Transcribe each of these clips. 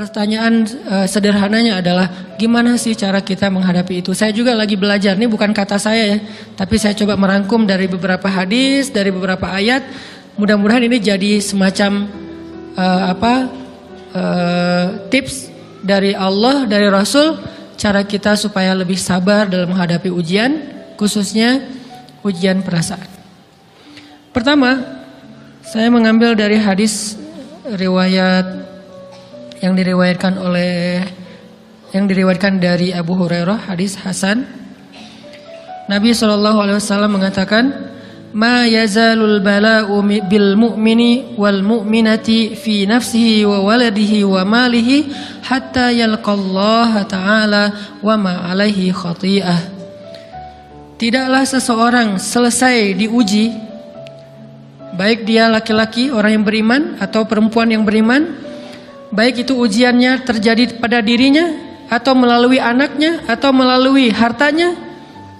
Pertanyaan sederhananya adalah gimana sih cara kita menghadapi itu? Saya juga lagi belajar, ini bukan kata saya ya, tapi saya coba merangkum dari beberapa hadis, dari beberapa ayat. Mudah-mudahan ini jadi semacam tips dari Allah, dari Rasul, cara kita supaya lebih sabar dalam menghadapi ujian, khususnya ujian perasaan. Pertama, saya mengambil dari hadis riwayat yang diriwayatkan dari Abu Hurairah, hadis Hasan. Nabi SAW mengatakan, "Ma yazalul bala'u bil mu'mini wal mu'minati fi nafsihi wa waladihi wa malihi hatta yalqallaha ta'ala wa ma alaihi khati'ah." Tidaklah seseorang selesai diuji, baik dia laki-laki orang yang beriman atau perempuan yang beriman, baik itu ujiannya terjadi pada dirinya atau melalui anaknya atau melalui hartanya,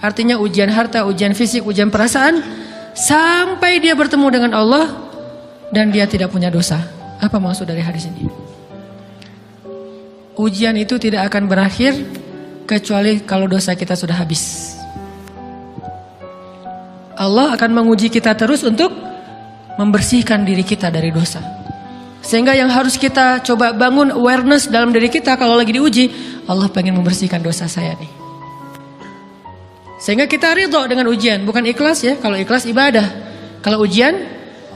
artinya ujian harta, ujian fisik, ujian perasaan, sampai dia bertemu dengan Allah dan dia tidak punya dosa. Apa maksud dari hadis ini? Ujian itu tidak akan berakhir kecuali kalau dosa kita sudah habis. Allah akan menguji kita terus untuk membersihkan diri kita dari dosa. Sehingga yang harus kita coba bangun awareness dalam diri kita kalau lagi diuji, Allah pengen membersihkan dosa saya nih. Sehingga kita ridho dengan ujian, bukan ikhlas ya. Kalau ikhlas ibadah, kalau ujian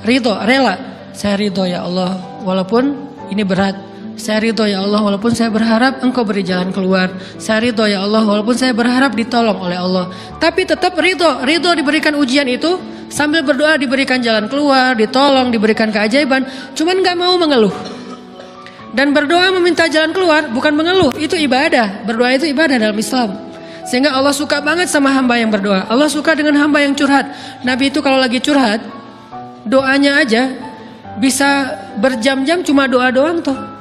ridho, rela. Saya ridho ya Allah walaupun ini berat. Saya ridho ya Allah walaupun saya berharap Engkau beri jalan keluar. Saya ridho ya Allah walaupun saya berharap ditolong oleh Allah. Tapi tetap ridho diberikan ujian itu, sambil berdoa diberikan jalan keluar, ditolong, diberikan keajaiban. Cuman gak mau mengeluh. Dan berdoa meminta jalan keluar bukan mengeluh, itu ibadah. Berdoa itu ibadah dalam Islam. Sehingga Allah suka banget sama hamba yang berdoa. Allah suka dengan hamba yang curhat. Nabi itu kalau lagi curhat, doanya aja bisa berjam-jam cuma doa doang tuh.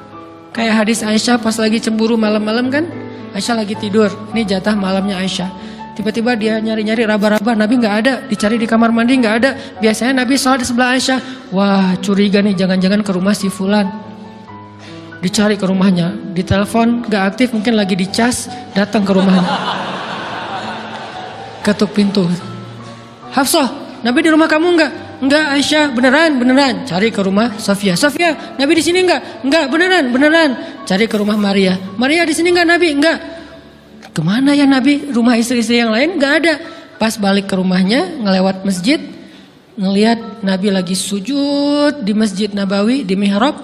Kayak hadis Aisyah pas lagi cemburu malam-malam kan, Aisyah lagi tidur, ini jatah malamnya Aisyah. Tiba-tiba dia nyari-nyari raba-raba, Nabi gak ada, dicari di kamar mandi gak ada. Biasanya Nabi sholat di sebelah Aisyah. Wah curiga nih, jangan-jangan ke rumah si fulan. Dicari ke rumahnya, ditelepon gak aktif, mungkin lagi dicas, datang ke rumahnya. Ketuk pintu. Hafsah, Nabi di rumah kamu enggak? Enggak Aisyah, beneran. Cari ke rumah Sofia. Sofia, Nabi di sini enggak? Enggak, beneran. Cari ke rumah Maria. Maria di sini enggak Nabi? Enggak. Kemana ya Nabi? Rumah istri-istri yang lain enggak ada. Pas balik ke rumahnya, ngelewat masjid, ngelihat Nabi lagi sujud di Masjid Nabawi, di mihrab.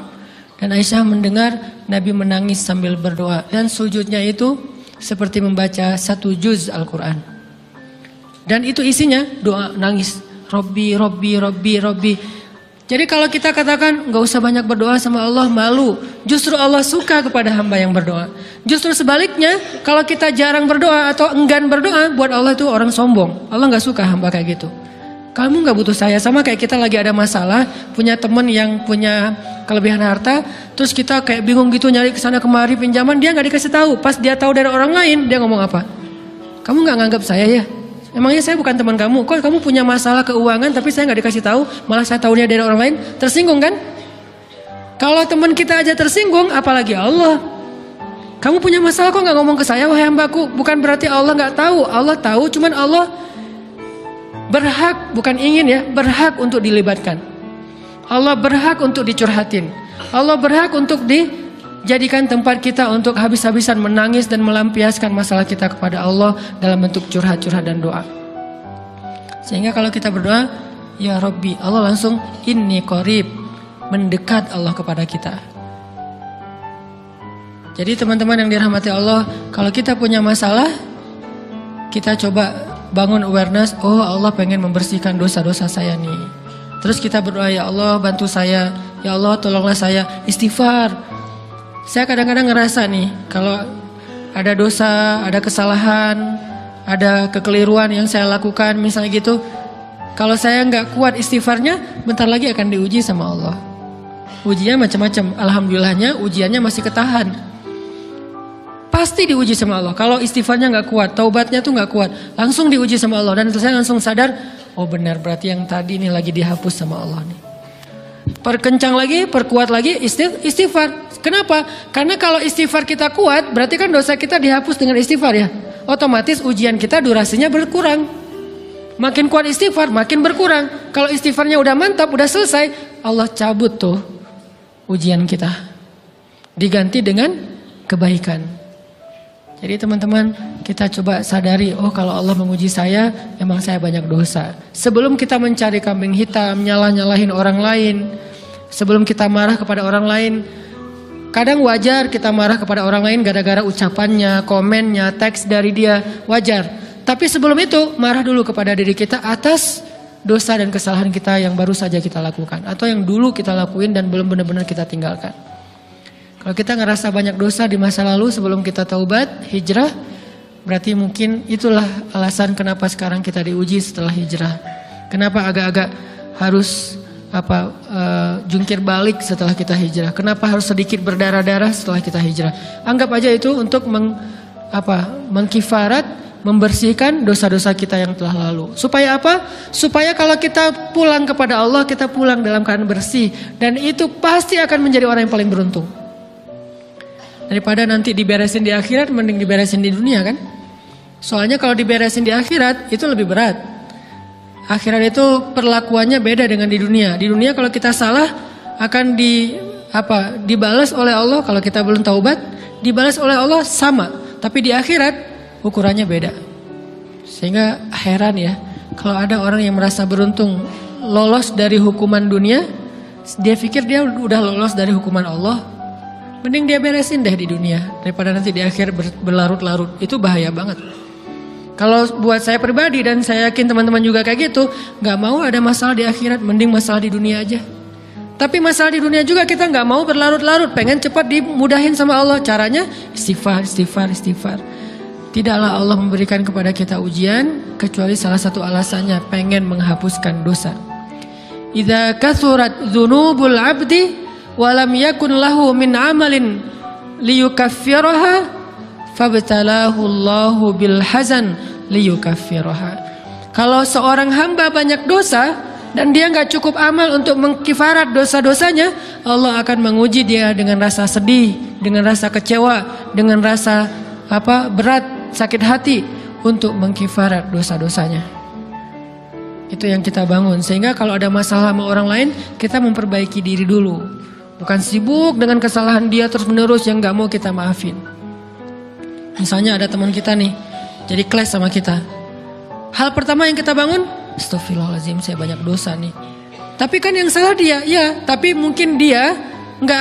Dan Aisyah mendengar Nabi menangis sambil berdoa. Dan sujudnya itu seperti membaca 1 juz Al-Quran. Dan itu isinya doa nangis. Robbi. Jadi kalau kita katakan gak usah banyak berdoa sama Allah, malu. Justru Allah suka kepada hamba yang berdoa. Justru sebaliknya, kalau kita jarang berdoa atau enggan berdoa, buat Allah itu orang sombong. Allah gak suka hamba kayak gitu. Kamu gak butuh saya, sama kayak kita lagi ada masalah, punya teman yang punya kelebihan harta, terus kita kayak bingung gitu nyari kesana kemari pinjaman, dia gak dikasih tahu. Pas dia tahu dari orang lain, dia ngomong apa? Kamu gak nganggap saya ya? Emangnya saya bukan teman kamu? Kok kamu punya masalah keuangan tapi saya gak dikasih tahu, malah saya tahunya dari orang lain? Tersinggung kan? Kalau teman kita aja tersinggung, apalagi Allah. Kamu punya masalah kok gak ngomong ke saya, wahai hambaku? Bukan berarti Allah gak tahu. Allah tahu, cuman Allah berhak, bukan ingin ya, berhak untuk dilibatkan. Allah berhak untuk dicurhatin. Allah berhak untuk dijadikan tempat kita untuk habis-habisan menangis dan melampiaskan masalah kita kepada Allah dalam bentuk curhat-curhat dan doa. Sehingga kalau kita berdoa, ya Rabbi, Allah langsung inni qarib, mendekat Allah kepada kita. Jadi teman-teman yang dirahmati Allah, kalau kita punya masalah, kita coba bangun awareness, oh Allah pengen membersihkan dosa-dosa saya nih. Terus kita berdoa, ya Allah bantu saya, ya Allah tolonglah saya, istighfar. Saya kadang-kadang ngerasa nih, kalau ada dosa, ada kesalahan, ada kekeliruan yang saya lakukan misalnya gitu, kalau saya nggak kuat istighfarnya, bentar lagi akan diuji sama Allah. Ujinya macam-macam, alhamdulillahnya ujiannya masih ketahan. Pasti diuji sama Allah. Kalau istighfarnya nggak kuat, taubatnya tuh nggak kuat, langsung diuji sama Allah. Dan itu saya langsung sadar, oh benar berarti yang tadi ini lagi dihapus sama Allah nih. Perkencang lagi, perkuat lagi istighfar. Kenapa? Karena kalau istighfar kita kuat, berarti kan dosa kita dihapus dengan istighfar ya. Otomatis ujian kita durasinya berkurang. Makin kuat istighfar, makin berkurang. Kalau istighfarnya udah mantap, udah selesai, Allah cabut tuh ujian kita. Diganti dengan kebaikan. Jadi teman-teman, kita coba sadari, oh kalau Allah menguji saya, emang saya banyak dosa. Sebelum kita mencari kambing hitam, nyalah-nyalahin orang lain, sebelum kita marah kepada orang lain, kadang wajar kita marah kepada orang lain gara-gara ucapannya, komennya, teks dari dia, wajar. Tapi sebelum itu marah dulu kepada diri kita atas dosa dan kesalahan kita yang baru saja kita lakukan. Atau yang dulu kita lakuin dan belum benar-benar kita tinggalkan. Kalau kita ngerasa banyak dosa di masa lalu sebelum kita taubat, hijrah, berarti mungkin itulah alasan kenapa sekarang kita diuji setelah hijrah. Kenapa agak-agak harus jungkir balik setelah kita hijrah. Kenapa harus sedikit berdarah-darah setelah kita hijrah. Anggap aja itu untuk mengkifarat, membersihkan dosa-dosa kita yang telah lalu. Supaya apa? Supaya kalau kita pulang kepada Allah, kita pulang dalam keadaan bersih. Dan itu pasti akan menjadi orang yang paling beruntung. Daripada nanti diberesin di akhirat, mending diberesin di dunia kan? Soalnya kalau diberesin di akhirat, itu lebih berat. Akhirat itu perlakuannya beda dengan di dunia. Di dunia kalau kita salah, akan dibalas oleh Allah. Kalau kita belum taubat, dibalas oleh Allah sama. Tapi di akhirat, ukurannya beda. Sehingga heran ya, kalau ada orang yang merasa beruntung lolos dari hukuman dunia, dia pikir dia udah lolos dari hukuman Allah, mending dia beresin deh di dunia daripada nanti di akhir berlarut-larut. Itu bahaya banget. Kalau buat saya pribadi dan saya yakin teman-teman juga kayak gitu, gak mau ada masalah di akhirat, mending masalah di dunia aja. Tapi masalah di dunia juga kita gak mau berlarut-larut, pengen cepat dimudahin sama Allah. Caranya istighfar. Tidaklah Allah memberikan kepada kita ujian kecuali salah satu alasannya pengen menghapuskan dosa. Idza kathurat dzunubul 'abdi wa lam yakun lahu min 'amalin liyukaffiraha fabtalahu Allahu bil hazan liyukaffiraha. Kalau seorang hamba banyak dosa dan dia enggak cukup amal untuk mengkifarat dosa-dosanya, Allah akan menguji dia dengan rasa sedih, dengan rasa kecewa, dengan rasa berat, sakit hati untuk mengkifarat dosa-dosanya. Itu yang kita bangun. Sehingga kalau ada masalah sama orang lain, kita memperbaiki diri dulu. Bukan sibuk dengan kesalahan dia terus menerus yang gak mau kita maafin. Misalnya ada teman kita nih, jadi clash sama kita. Hal pertama yang kita bangun, astagfirullahaladzim, saya banyak dosa nih. Tapi kan yang salah dia, ya. Tapi mungkin dia nggak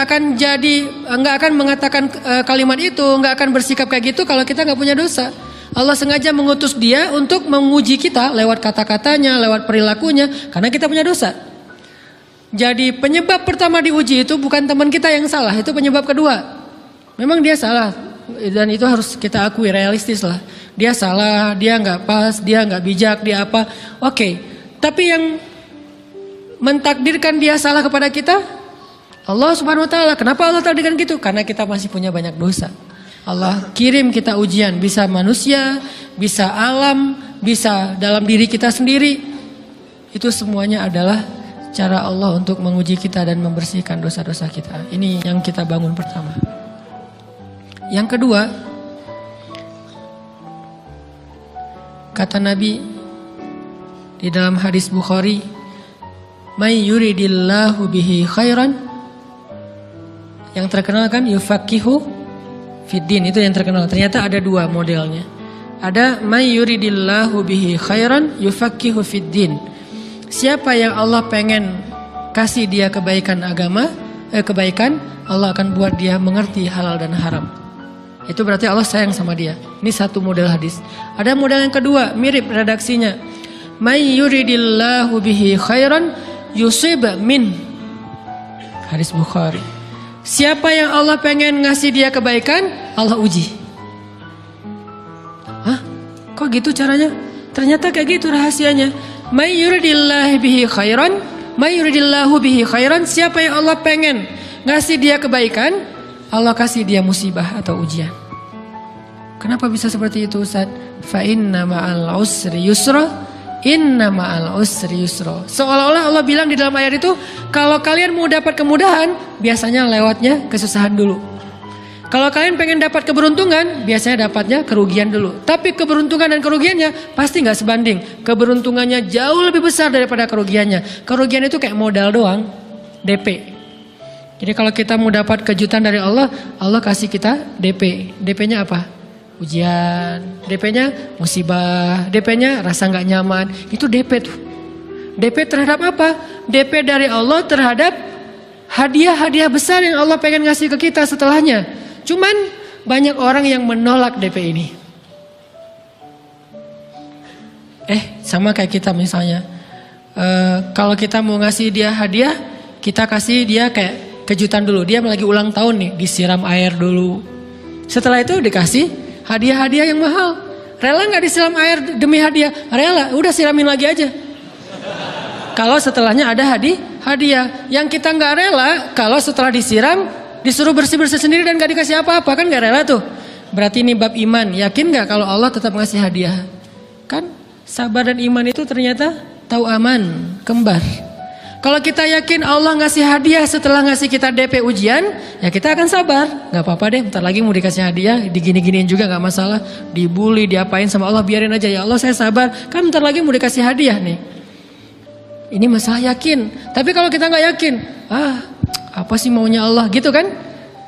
akan mengatakan kalimat itu, nggak akan bersikap kayak gitu kalau kita nggak punya dosa. Allah sengaja mengutus dia untuk menguji kita lewat kata-katanya, lewat perilakunya, karena kita punya dosa. Jadi penyebab pertama diuji itu bukan teman kita yang salah, itu penyebab kedua. Memang dia salah dan itu harus kita akui, realistis lah. Dia salah, dia nggak pas, dia nggak bijak, dia apa? Oke. Tapi yang mentakdirkan dia salah kepada kita Allah Subhanahu wa taala. Kenapa Allah takdirkan gitu? Karena kita masih punya banyak dosa. Allah kirim kita ujian, bisa manusia, bisa alam, bisa dalam diri kita sendiri. Itu semuanya adalah cara Allah untuk menguji kita dan membersihkan dosa-dosa kita. Ini yang kita bangun pertama. Yang kedua, kata Nabi di dalam hadis Bukhari, "May yuridillahu bihi khairan." Yang terkenal kan yufaqihu fiddin, itu yang terkenal. Ternyata ada dua modelnya. Ada may yuridillahu bihi khairan yufaqihu fiddin. Siapa yang Allah pengen kasih dia kebaikan agama, kebaikan, Allah akan buat dia mengerti halal dan haram. Itu berarti Allah sayang sama dia. Ini satu model hadis. Ada model yang kedua, mirip redaksinya. May yuridillahu bihi khairan yusib min. Hadis Bukhari. Siapa yang Allah pengen ngasih dia kebaikan, Allah uji. Hah? Kok gitu caranya? Ternyata kayak gitu rahasianya. May yuridillahu bihi khairan, may yuridillahu bihi khairan. Siapa yang Allah pengen ngasih dia kebaikan, Allah kasih dia musibah atau ujian. Kenapa bisa seperti itu, Ustaz? Fa inna ma'al usri yusra, Inna ma'al usri yusra. Seolah-olah Allah bilang di dalam ayat itu, kalau kalian mau dapat kemudahan, biasanya lewatnya kesusahan dulu. Kalau kalian pengen dapat keberuntungan, biasanya dapatnya kerugian dulu. Tapi keberuntungan dan kerugiannya pasti nggak sebanding. Keberuntungannya jauh lebih besar daripada kerugiannya. Kerugian itu kayak modal doang, DP. Jadi kalau kita mau dapat kejutan dari Allah, Allah kasih kita DP. DP-nya apa? Ujian. DP-nya musibah. DP-nya rasa nggak nyaman. Itu DP tuh. DP terhadap apa? DP dari Allah terhadap hadiah-hadiah besar yang Allah pengen ngasih ke kita setelahnya. Cuman banyak orang yang menolak DP ini. Sama kayak kita misalnya. Kalau kita mau ngasih dia hadiah, kita kasih dia kayak kejutan dulu. Dia lagi ulang tahun nih, disiram air dulu. Setelah itu dikasih hadiah-hadiah yang mahal. Rela gak disiram air demi hadiah? Rela, udah siramin lagi aja. Kalau setelahnya ada hadiah. Yang kita gak rela, kalau setelah disiram, disuruh bersih-bersih sendiri dan gak dikasih apa-apa, kan gak rela tuh. Berarti ini bab iman. Yakin gak kalau Allah tetap ngasih hadiah? Kan sabar dan iman itu ternyata tahu aman, kembar. Kalau kita yakin Allah ngasih hadiah setelah ngasih kita DP ujian, ya kita akan sabar. Gak apa-apa deh, bentar lagi mau dikasih hadiah, digini-giniin juga gak masalah. Dibully, diapain sama Allah, biarin aja. Ya Allah saya sabar, kan bentar lagi mau dikasih hadiah nih. Ini masalah yakin. Tapi kalau kita gak yakin, apa sih maunya Allah gitu kan.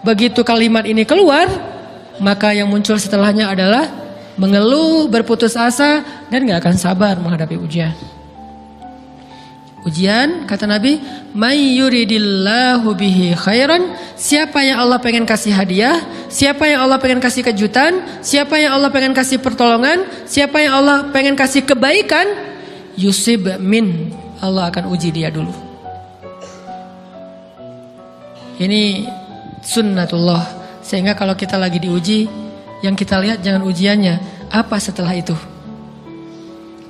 Begitu kalimat ini keluar, maka yang muncul setelahnya adalah mengeluh, berputus asa, dan gak akan sabar menghadapi ujian. Ujian, kata Nabi, may yuridillahu bihi khairan, siapa yang Allah pengen kasih hadiah, siapa yang Allah pengen kasih kejutan, siapa yang Allah pengen kasih pertolongan, siapa yang Allah pengen kasih kebaikan, yusib min, Allah akan uji dia dulu. Ini sunnatullah. Sehingga kalau kita lagi diuji, yang kita lihat jangan ujiannya, apa setelah itu.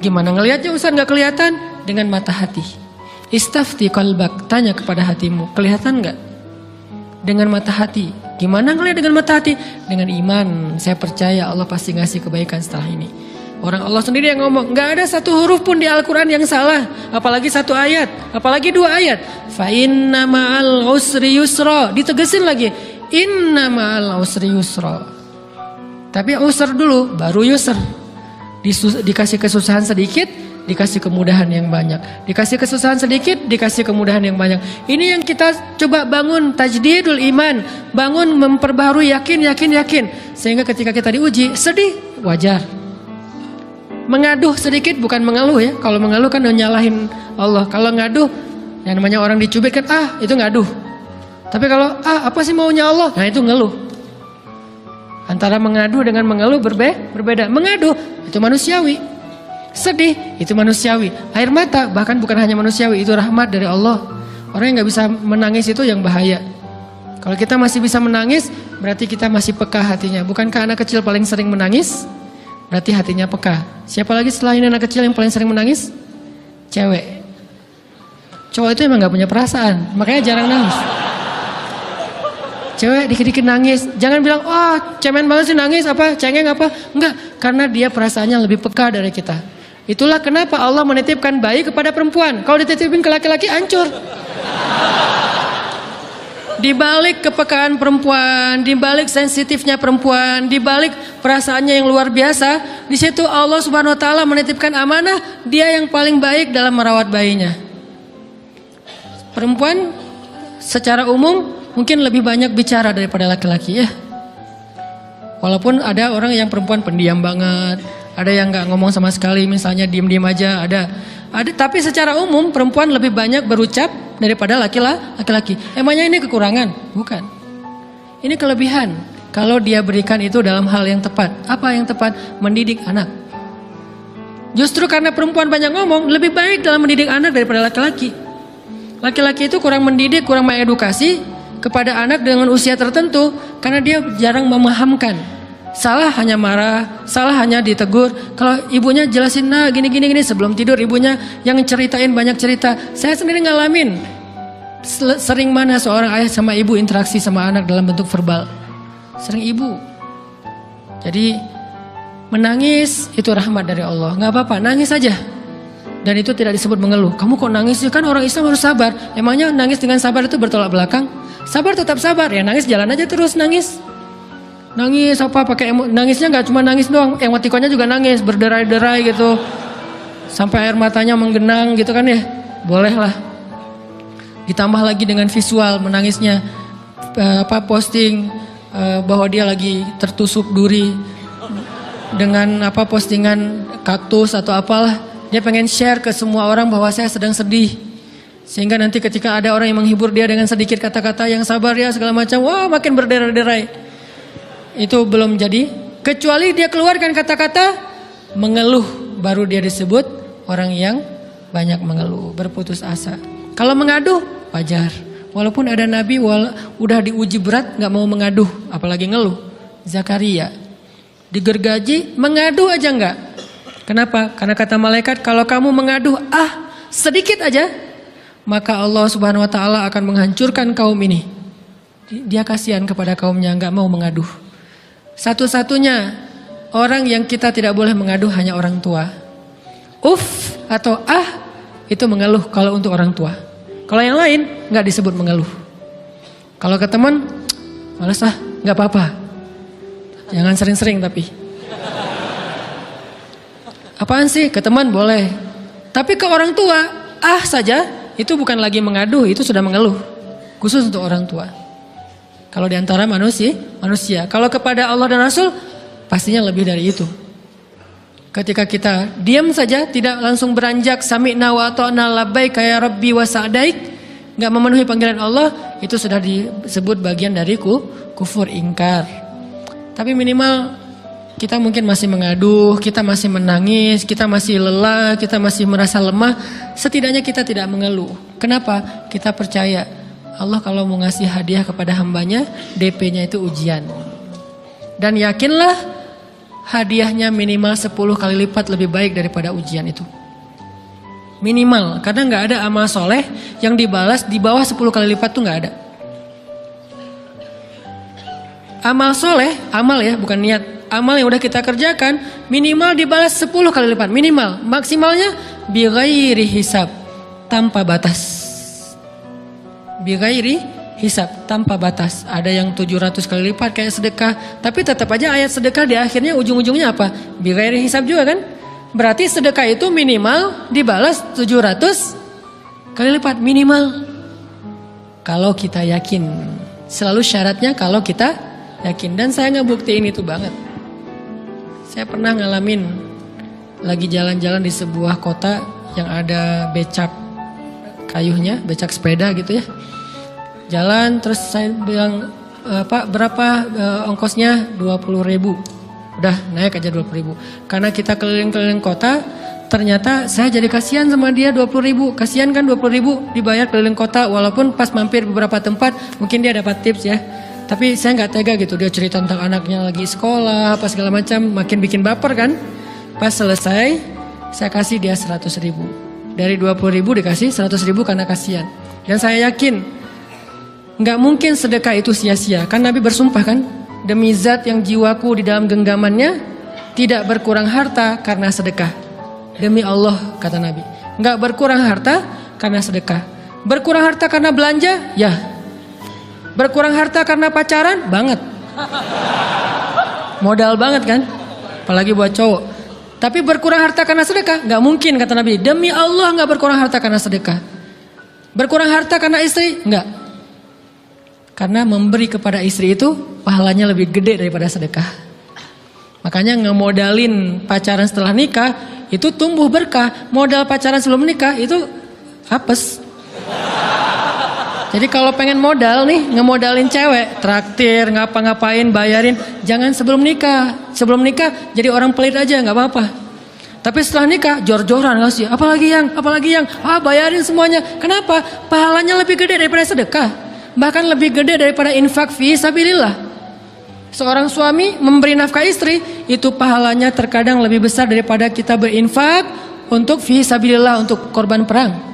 Gimana ngelihatnya Ustaz gak kelihatan? Dengan mata hati. Istafti qalbak, tanya kepada hatimu, kelihatan gak? Dengan mata hati. Gimana ngelihat dengan mata hati? Dengan iman, saya percaya Allah pasti ngasih kebaikan setelah ini. Orang Allah sendiri yang ngomong, gak ada satu huruf pun di Al-Quran yang salah. Apalagi satu ayat, apalagi dua ayat. Fa inna ma'al usri yusra. Ditegesin lagi, inna ma'al usri yusra. Tapi usr dulu, baru yusr. Dikasih kesusahan sedikit, dikasih kemudahan yang banyak. Dikasih kesusahan sedikit, dikasih kemudahan yang banyak. Ini yang kita coba bangun, tajdidul iman. Bangun memperbaharui yakin. Sehingga ketika kita diuji, sedih, wajar. Mengaduh sedikit, bukan mengeluh ya. Kalau mengeluh kan nyalahin Allah. Kalau ngaduh, yang namanya orang dicubit kan, itu ngaduh. Tapi kalau, apa sih maunya Allah? Nah itu ngeluh. Antara mengadu dengan mengeluh berbeda. Mengaduh, itu manusiawi. Sedih, itu manusiawi. Air mata, bahkan bukan hanya manusiawi, itu rahmat dari Allah. Orang yang gak bisa menangis itu yang bahaya. Kalau kita masih bisa menangis, berarti kita masih peka hatinya. Bukankah anak kecil paling sering menangis? Berarti hatinya peka. Siapa lagi selain anak kecil yang paling sering menangis? Cewek. Cowok itu emang gak punya perasaan, makanya jarang nangis. Cewek dikit-dikit nangis. Jangan bilang, cemen banget sih nangis, cengeng apa. Enggak, karena dia perasaannya lebih peka dari kita. Itulah kenapa Allah menitipkan bayi kepada perempuan. Kalau dititipin ke laki-laki, hancur. Di balik kepekaan perempuan, di balik sensitifnya perempuan, di balik perasaannya yang luar biasa, di situ Allah Subhanahu wa taala menitipkan amanah, dia yang paling baik dalam merawat bayinya. Perempuan secara umum mungkin lebih banyak bicara daripada laki-laki ya. Walaupun ada orang yang perempuan pendiam banget, ada yang nggak ngomong sama sekali, misalnya diem-diem aja, ada. Tapi secara umum perempuan lebih banyak berucap daripada laki-laki. Emangnya ini kekurangan? Bukan. Ini kelebihan. Kalau dia berikan itu dalam hal yang tepat. Apa yang tepat? Mendidik anak. Justru karena perempuan banyak ngomong, lebih baik dalam mendidik anak daripada laki-laki. Laki-laki itu kurang mendidik, kurang mengedukasi kepada anak dengan usia tertentu karena dia jarang memahamkan. Salah hanya marah, salah hanya ditegur. Kalau ibunya jelasin, gini sebelum tidur ibunya yang ceritain banyak cerita. Saya sendiri ngalamin. Sering mana seorang ayah sama ibu interaksi sama anak dalam bentuk verbal. Sering ibu. Jadi menangis itu rahmat dari Allah. Gak apa-apa, nangis aja. Dan itu tidak disebut mengeluh. Kamu kok nangis sih? Kan orang Islam harus sabar. Emangnya nangis dengan sabar itu bertolak belakang? Sabar tetap sabar. Ya nangis jalan aja terus nangis. Nangis apa pakai nangisnya nggak cuma nangis doang. Emotikonnya juga nangis, berderai-derai gitu. Sampai air matanya menggenang gitu kan ya. Boleh lah. Ditambah lagi dengan visual menangisnya. Posting bahwa dia lagi tertusuk duri dengan postingan kaktus atau apalah. Dia pengen share ke semua orang bahwa saya sedang sedih. Sehingga nanti ketika ada orang yang menghibur dia dengan sedikit kata-kata yang sabar ya segala macam, wah makin berderai-derai. Itu belum jadi. Kecuali dia keluarkan kata-kata mengeluh, baru dia disebut orang yang banyak mengeluh, berputus asa. Kalau mengaduh, wajar. Walaupun ada nabi udah diuji berat nggak mau mengaduh, apalagi ngeluh. Zakaria digergaji, mengadu aja nggak. Kenapa? Karena kata malaikat, kalau kamu mengaduh sedikit aja, maka Allah Subhanahu Wa Taala akan menghancurkan kaum ini. Dia kasihan kepada kaumnya, nggak mau mengaduh. Satu-satunya orang yang kita tidak boleh mengaduh hanya orang tua. Atau itu mengeluh kalau untuk orang tua. Kalau yang lain nggak disebut mengeluh. Kalau ke teman, malas nggak apa-apa. Jangan sering-sering tapi. Apaan sih? Ke teman boleh. Tapi ke orang tua, saja, itu bukan lagi mengadu, itu sudah mengeluh. Khusus untuk orang tua. Kalau di antara manusia. Kalau kepada Allah dan Rasul, pastinya lebih dari itu. Ketika kita diam saja, tidak langsung beranjak, sami'na wa ata'na labbaik ya rabbi wa sa'daik, nggak memenuhi panggilan Allah, itu sudah disebut bagian dari kufur ingkar. Tapi minimal kita mungkin masih mengaduh, kita masih menangis, kita masih lelah, kita masih merasa lemah. Setidaknya kita tidak mengeluh. Kenapa? Kita percaya Allah kalau mau ngasih hadiah kepada hambanya, DP-nya itu ujian. Dan yakinlah hadiahnya minimal 10 kali lipat lebih baik daripada ujian itu. Minimal, karena nggak ada amal soleh yang dibalas di bawah 10 kali lipat tuh nggak ada. Amal soleh, amal ya bukan niat. Amal yang udah kita kerjakan minimal dibalas 10 kali lipat. Minimal, maksimalnya bighairi hisab, tanpa batas. Bighairi hisab, tanpa batas. Ada yang 700 kali lipat kayak sedekah. Tapi tetap aja ayat sedekah di akhirnya ujung-ujungnya apa? Bighairi hisab juga kan? Berarti sedekah itu minimal dibalas 700 kali lipat. Minimal. Kalau kita yakin. Selalu syaratnya kalau kita yakin. Dan saya ngebuktiin itu banget. Saya pernah ngalamin lagi jalan-jalan di sebuah kota yang ada becak kayuhnya, becak sepeda gitu ya. Jalan terus saya bilang, Pak berapa ongkosnya? 20.000. Udah naik aja 20.000. Karena kita keliling-keliling kota, ternyata saya jadi kasihan sama dia 20.000. Kasihan kan 20.000 dibayar keliling kota, walaupun pas mampir beberapa tempat mungkin dia dapat tips ya. Tapi saya nggak tega gitu, dia cerita tentang anaknya lagi sekolah, apa segala macam, makin bikin baper kan. Pas selesai, saya kasih dia 100.000. Dari 20.000 dikasih 100.000 karena kasihan. Dan saya yakin, nggak mungkin sedekah itu sia-sia. Kan Nabi bersumpah kan, demi zat yang jiwaku di dalam genggamannya, tidak berkurang harta karena sedekah. Demi Allah, kata Nabi, nggak berkurang harta karena sedekah. Berkurang harta karena belanja? Ya. Berkurang harta karena pacaran? Banget. Modal banget kan? Apalagi buat cowok. Tapi berkurang harta karena sedekah? Gak mungkin kata Nabi. Demi Allah gak berkurang harta karena sedekah. Berkurang harta karena istri? Enggak. Karena memberi kepada istri itu pahalanya lebih gede daripada sedekah. Makanya ngemodalin pacaran setelah nikah itu tumbuh berkah. Modal pacaran sebelum nikah itu apes. Jadi kalau pengen modal nih, ngemodalin cewek, traktir, ngapa-ngapain, bayarin, jangan sebelum nikah. Sebelum nikah jadi orang pelit aja, nggak apa-apa. Tapi setelah nikah, jor-joran ngasih, apalagi yang, bayarin semuanya. Kenapa? Pahalanya lebih gede daripada sedekah. Bahkan lebih gede daripada infak fi sabilillah. Seorang suami memberi nafkah istri, itu pahalanya terkadang lebih besar daripada kita berinfak untuk fi sabilillah, untuk korban perang.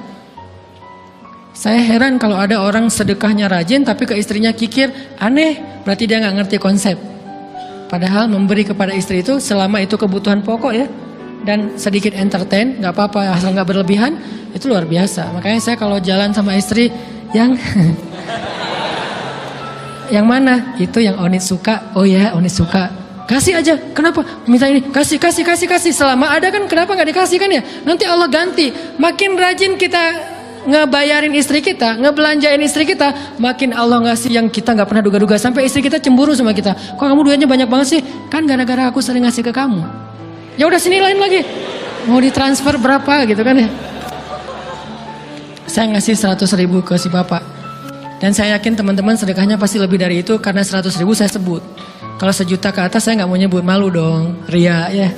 Saya heran kalau ada orang sedekahnya rajin tapi ke istrinya kikir, aneh, berarti dia nggak ngerti konsep. Padahal memberi kepada istri itu selama itu kebutuhan pokok ya, dan sedikit entertain, nggak apa-apa asal nggak berlebihan, itu luar biasa. Makanya saya kalau jalan sama istri yang yang mana? Itu yang Onit suka. Oh ya, Onit suka. Kasih aja. Kenapa? Minta ini. Kasih. Selama ada kan kenapa nggak dikasih kan ya? Nanti Allah ganti. Makin rajin kita ngebayarin istri kita, ngebelanjain istri kita, makin Allah ngasih yang kita nggak pernah duga-duga. Sampai istri kita cemburu sama kita. Kok kamu duitnya banyak banget sih? Kan gara-gara aku sering ngasih ke kamu. Ya udah sini lain lagi. Mau ditransfer berapa gitu kan ya? Saya ngasih 100.000 ke si bapak. Dan saya yakin teman-teman sedekahnya pasti lebih dari itu karena 100.000 saya sebut. Kalau 1 juta ke atas saya nggak mau nyebut, malu dong, ria ya.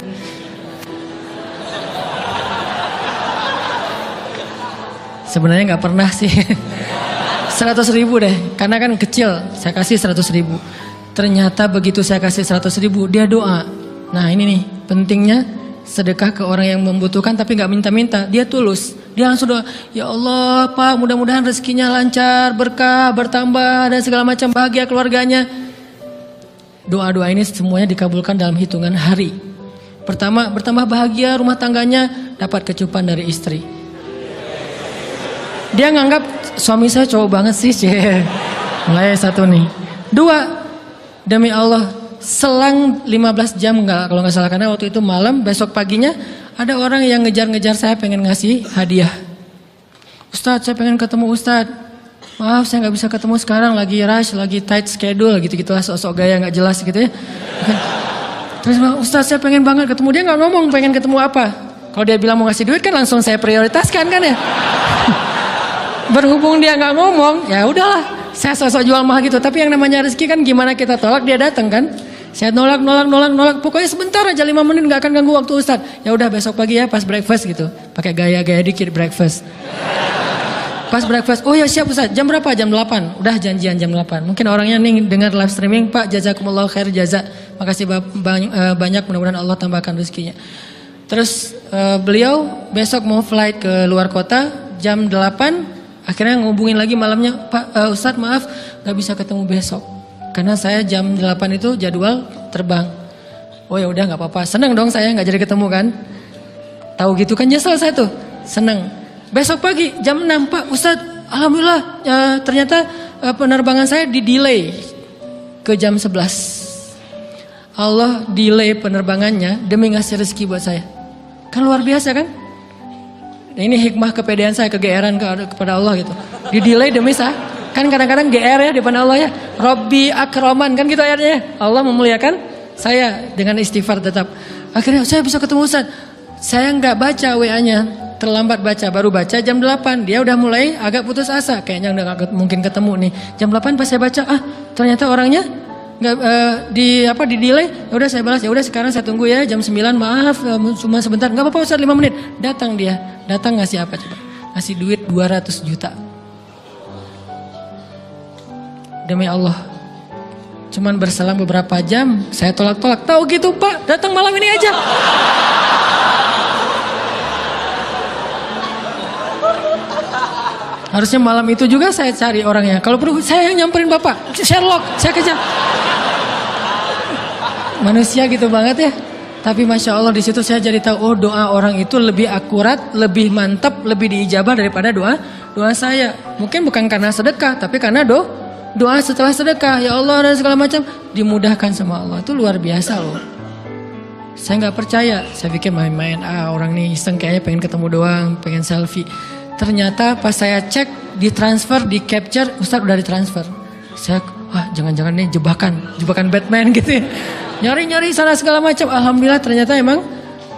Sebenarnya nggak pernah sih. 100.000 deh, karena kan kecil. Saya kasih 100.000. Ternyata begitu saya kasih 100.000 dia doa. Nah ini nih pentingnya sedekah ke orang yang membutuhkan tapi nggak minta-minta, dia tulus. Dia langsung doa, ya Allah Pak mudah-mudahan rezekinya lancar, berkah, bertambah dan segala macam, bahagia keluarganya. Doa-doa ini semuanya dikabulkan dalam hitungan hari. Pertama, bertambah bahagia rumah tangganya, dapat kecupan dari istri. Dia nganggap suami saya cowok banget sih. Mulai 1 nih. 2, demi Allah selang 15 jam kalau nggak salah, karena waktu itu malam, besok paginya ada orang yang ngejar-ngejar saya pengen ngasih hadiah. Ustadz saya pengen ketemu Ustadz. Maaf saya nggak bisa ketemu sekarang, lagi rush, lagi tight schedule gitu-gitulah, sok-sok gaya nggak jelas gitu ya. Terus Ustadz saya pengen banget ketemu, dia nggak ngomong pengen ketemu apa. Kalau dia bilang mau ngasih duit kan langsung saya prioritaskan kan ya. Berhubung dia nggak ngomong, ya udahlah. Saya sosok jual mahal gitu, tapi yang namanya rezeki kan gimana kita tolak dia datang kan. Saya nolak. Pokoknya sebentar aja 5 menit nggak akan ganggu waktu Ustadz. Ya udah besok pagi ya pas breakfast gitu. Pakai gaya-gaya dikit breakfast. Pas breakfast, oh ya siap Ustadz. Jam berapa? Jam 8. Udah janjian jam 8. Mungkin orangnya nih dengar live streaming, Pak jazakumullah khair jaza. Makasih banyak, mudah-mudahan Allah tambahkan rezekinya. Terus beliau besok mau flight ke luar kota jam 8. Akhirnya ngubungin lagi malamnya, Pak Ustadz maaf gak bisa ketemu besok. Karena saya jam 8 itu jadwal terbang. Oh ya udah nggak apa-apa. Seneng dong saya nggak jadi ketemu kan. Tahu gitu kan nyesel saya tuh. Seneng. Besok pagi jam 6 Pak Ustadz. Alhamdulillah ternyata penerbangan saya di delay ke jam 11. Allah delay penerbangannya demi ngasih rezeki buat saya. Kan luar biasa kan. Ini hikmah kepedean saya, kegeeran kepada Allah gitu. Di delay demi saya. Kan kadang-kadang GR ya di depan Allah ya. Robbi akroman kan gitu ayatnya. Allah memuliakan saya dengan istighfar tetap. Akhirnya saya bisa ketemu Ustaz. Saya nggak baca WA-nya, terlambat baca, baru baca jam 8. Dia udah mulai agak putus asa, kayaknya udah gak mungkin ketemu nih. Jam 8 pas saya baca, ternyata orangnya nggak di delay. Ya udah saya balas, ya udah sekarang saya tunggu ya jam 9. Maaf cuma sebentar. Nggak apa-apa Ustaz 5 menit. Datang dia, datang ngasih apa coba? Ngasih duit 200 juta. Demi Allah, cuman berselang beberapa jam, saya tolak-tolak. Tahu gitu Pak, datang malam ini aja. Harusnya malam itu juga saya cari orangnya. Kalau perlu saya yang nyamperin Bapak, Sherlock, saya kejar. Manusia gitu banget ya. Tapi Masya Allah di situ saya jadi tahu, oh doa orang itu lebih akurat, lebih mantap, lebih diijabah daripada doa saya. Mungkin bukan karena sedekah, tapi karena doa setelah sedekah, ya Allah dan segala macam dimudahkan sama Allah. Itu luar biasa loh. Saya nggak percaya, saya pikir main-main, orang nih iseng kayaknya pengen ketemu doang, pengen selfie. Ternyata pas saya cek, ditransfer, di capture, Ustadz udah ditransfer. Saya, jangan-jangan nih jebakan Batman gitu ya. Nyari-nyari sana segala macam. Alhamdulillah ternyata emang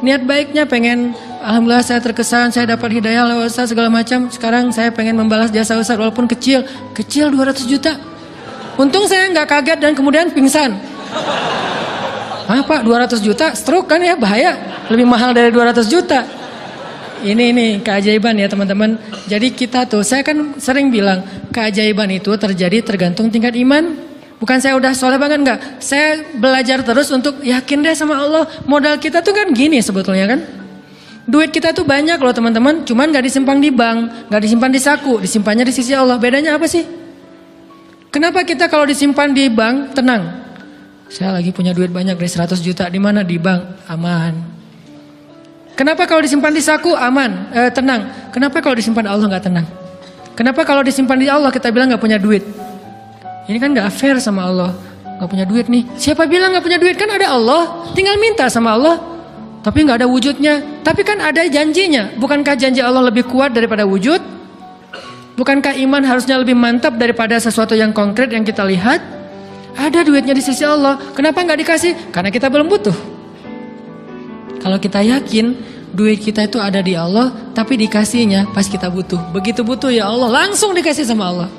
niat baiknya pengen, alhamdulillah saya terkesan, saya dapat hidayah lewat Ustaz segala macam. Sekarang saya pengen membalas jasa Ustaz walaupun kecil 200 juta. Untung saya nggak kaget dan kemudian pingsan. Pak 200 juta stroke kan ya, bahaya. Lebih mahal dari 200 juta. Ini keajaiban ya teman-teman. Jadi kita tuh, saya kan sering bilang keajaiban itu terjadi tergantung tingkat iman. Bukan saya udah soleh banget, enggak. Saya belajar terus untuk yakin deh sama Allah. Modal kita tuh kan gini sebetulnya kan. Duit kita tuh banyak loh teman-teman. Cuman gak disimpan di bank, gak disimpan di saku. Disimpannya di sisi Allah. Bedanya apa sih? Kenapa kita kalau disimpan di bank tenang? Saya lagi punya duit banyak dari 100 juta. Di mana? Di bank. Aman. Kenapa kalau disimpan di saku aman, tenang? Kenapa kalau disimpan Allah nggak tenang? Kenapa kalau disimpan di Allah kita bilang nggak punya duit? Ini kan nggak fair sama Allah. Nggak punya duit nih. Siapa bilang nggak punya duit? Kan ada Allah. Tinggal minta sama Allah. Tapi nggak ada wujudnya. Tapi kan ada janjinya. Bukankah janji Allah lebih kuat daripada wujud? Bukankah iman harusnya lebih mantap daripada sesuatu yang konkret yang kita lihat? Ada duitnya di sisi Allah. Kenapa nggak dikasih? Karena kita belum butuh. Kalau kita yakin duit kita itu ada di Allah, tapi dikasihnya pas kita butuh. Begitu butuh ya Allah, langsung dikasih sama Allah.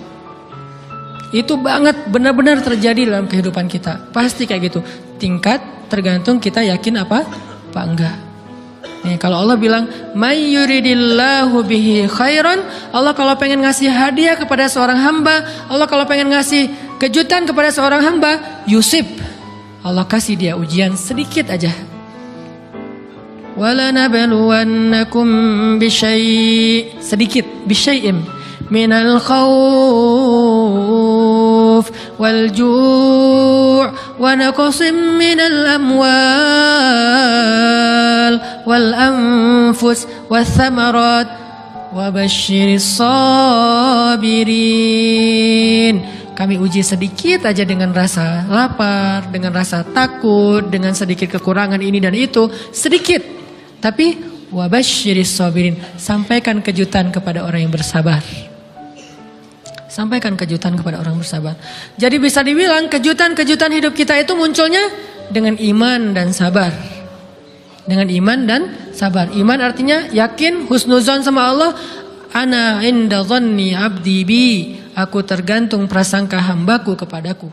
Itu banget benar-benar terjadi dalam kehidupan kita. Pasti kayak gitu. Tingkat tergantung kita yakin apa enggak. Nih, kalau Allah bilang, "May yuridillahu bihi khairan", Allah kalau pengen ngasih hadiah kepada seorang hamba, Allah kalau pengen ngasih kejutan kepada seorang hamba, yusib. Allah kasih dia ujian sedikit aja. وَلَنَبْلُوَنَّكُمْ بِشَيْءٍ sedikit بِشَيْءٍ مِنَ الْخَوْفِ وَالْجُوعِ وَنَقْصٍ مِنَ الْأَمْوَالِ وَالْأَنْفُسِ وَالثَّمَرَاتِ وَبَشِّرِ الصَّابِرِينَ. Kami uji sedikit aja dengan rasa lapar, dengan rasa takut, dengan sedikit kekurangan ini dan itu, sedikit. Tapi wabasyiris sabirin, sampaikan kejutan kepada orang yang bersabar. Sampaikan kejutan kepada orang bersabar. Jadi bisa dibilang kejutan-kejutan hidup kita itu munculnya dengan iman dan sabar. Dengan iman dan sabar. Iman artinya yakin, husnuzon sama Allah. Ana inda dhanni abdi bi. Aku tergantung prasangka hambaku kepadaku.